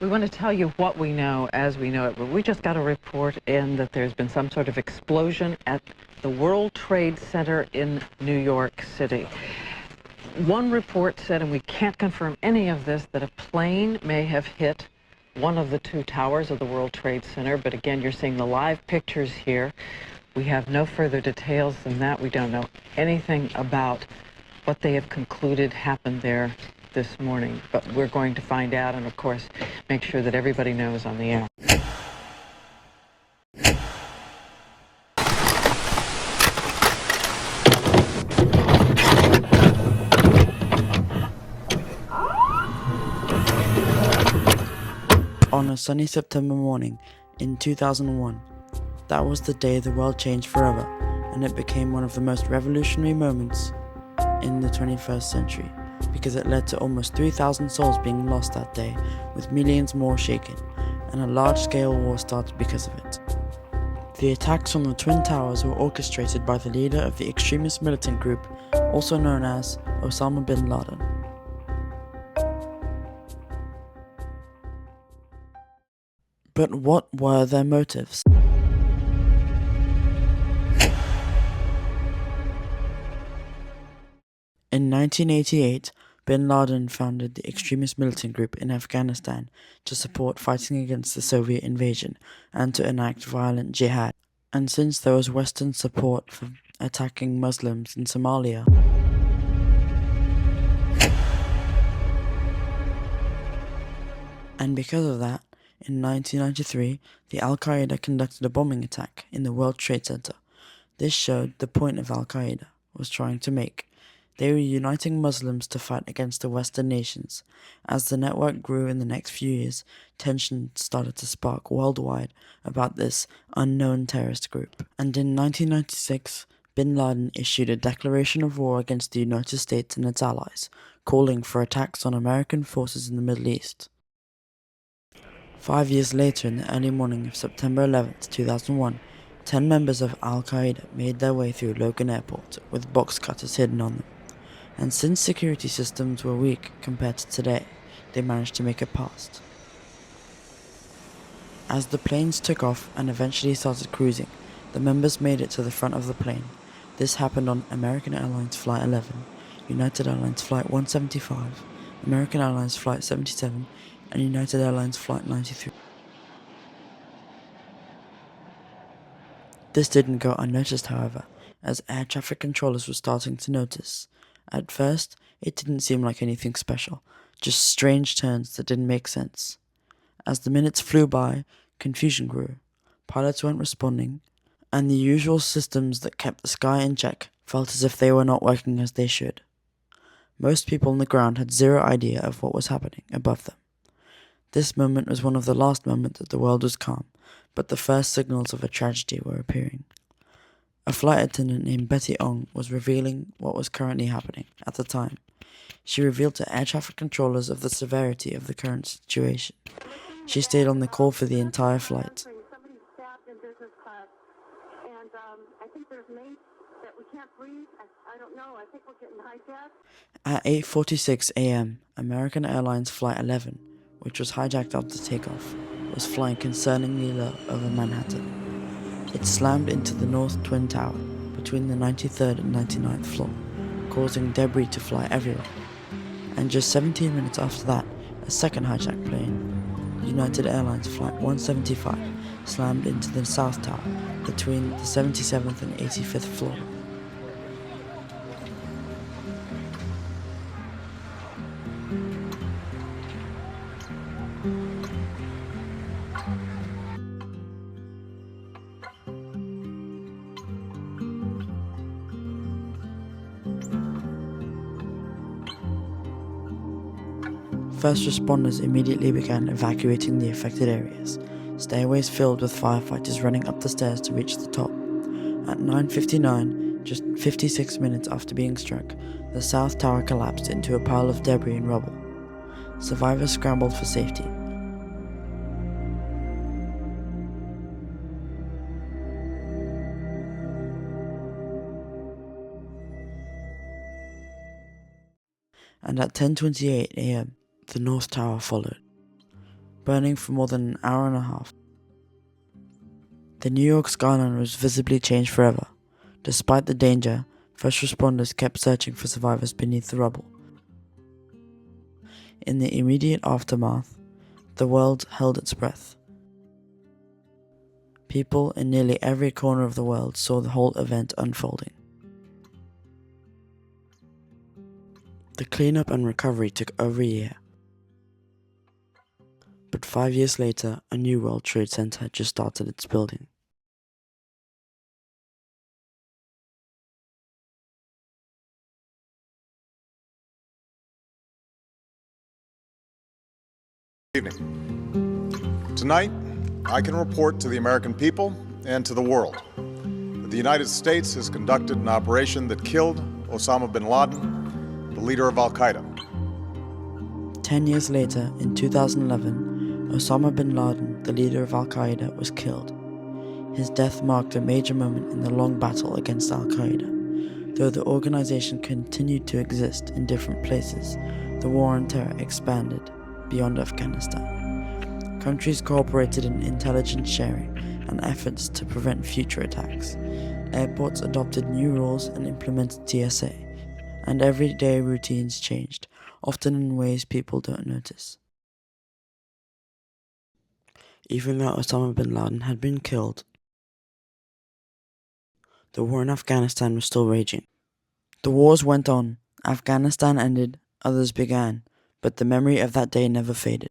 We want to tell you what we know as we know it. We just got a report in that there's been some sort of explosion at the World Trade Center in New York City. One report said, and we can't confirm any of this, that a plane may have hit one of the two towers of the World Trade Center. But again, you're seeing the live pictures here. We have no further details than that. We don't know anything about what they have concluded happened there this morning, but we're going to find out and, of course, make sure that everybody knows on the air. On a sunny September morning in 2001, that was the day the world changed forever, and it became one of the most revolutionary moments in the 21st century, because it led to almost 3,000 souls being lost that day, with millions more shaken, and a large-scale war started because of it. The attacks on the Twin Towers were orchestrated by the leader of the extremist militant group, also known as Osama bin Laden. But what were their motives? In 1988, bin Laden founded the extremist militant group in Afghanistan to support fighting against the Soviet invasion and to enact violent jihad. And since there was Western support for attacking Muslims in Somalia, and because of that, in 1993, the Al-Qaeda conducted a bombing attack in the World Trade Center. This showed the point of Al-Qaeda was trying to make. They were uniting Muslims to fight against the Western nations. As the network grew in the next few years, tension started to spark worldwide about this unknown terrorist group. And in 1996, bin Laden issued a declaration of war against the United States and its allies, calling for attacks on American forces in the Middle East. 5 years later, in the early morning of September 11, 2001, 10 members of Al-Qaeda made their way through Logan Airport with box cutters hidden on them. And since security systems were weak compared to today, they managed to make it past. As the planes took off and eventually started cruising, the members made it to the front of the plane. This happened on American Airlines Flight 11, United Airlines Flight 175, American Airlines Flight 77, and United Airlines Flight 93. This didn't go unnoticed, however, as air traffic controllers were starting to notice. At first, it didn't seem like anything special, just strange turns that didn't make sense. As the minutes flew by, confusion grew. Pilots weren't responding, and the usual systems that kept the sky in check felt as if they were not working as they should. Most people on the ground had zero idea of what was happening above them. This moment was one of the last moments that the world was calm, but the first signals of a tragedy were appearing. A flight attendant named Betty Ong was revealing what was currently happening at the time. She revealed to air traffic controllers of the severity of the current situation. She stayed on the call for the entire flight. Somebody's stabbed in business class, and I think there's mates that we can't breathe. I don't know. I think we're getting hijacked. At 8:46 a.m., American Airlines Flight 11, which was hijacked after takeoff, was flying concerningly low over Manhattan. It slammed into the North Twin Tower between the 93rd and 99th floor, causing debris to fly everywhere. And just 17 minutes after that, a second hijacked plane, United Airlines Flight 175, slammed into the South Tower between the 77th and 85th floor. First responders immediately began evacuating the affected areas, stairways filled with firefighters running up the stairs to reach the top. At 9:59, just 56 minutes after being struck, the South Tower collapsed into a pile of debris and rubble. Survivors scrambled for safety. And at 10:28 a.m., the North Tower followed. burning for more than an hour and a half. The New York skyline was visibly changed forever. Despite the danger, first responders kept searching for survivors beneath the rubble. In the immediate aftermath, the world held its breath. People in nearly every corner of the world saw the whole event unfolding. The cleanup and recovery took over a year. But 5 years later, a new World Trade Center had just started its building. Good evening. Tonight, I can report to the American people and to the world that the United States has conducted an operation that killed Osama bin Laden, the leader of Al-Qaeda. 10 years later, in 2011, Osama bin Laden, the leader of Al-Qaeda, was killed. His death marked a major moment in the long battle against Al-Qaeda. Though the organization continued to exist in different places, the war on terror expanded beyond Afghanistan. Countries cooperated in intelligence sharing and efforts to prevent future attacks. Airports adopted new rules and implemented TSA, and everyday routines changed, often in ways people don't notice. Even though Osama bin Laden had been killed, the war in Afghanistan was still raging. The wars went on. Afghanistan ended, others began, but the memory of that day never faded.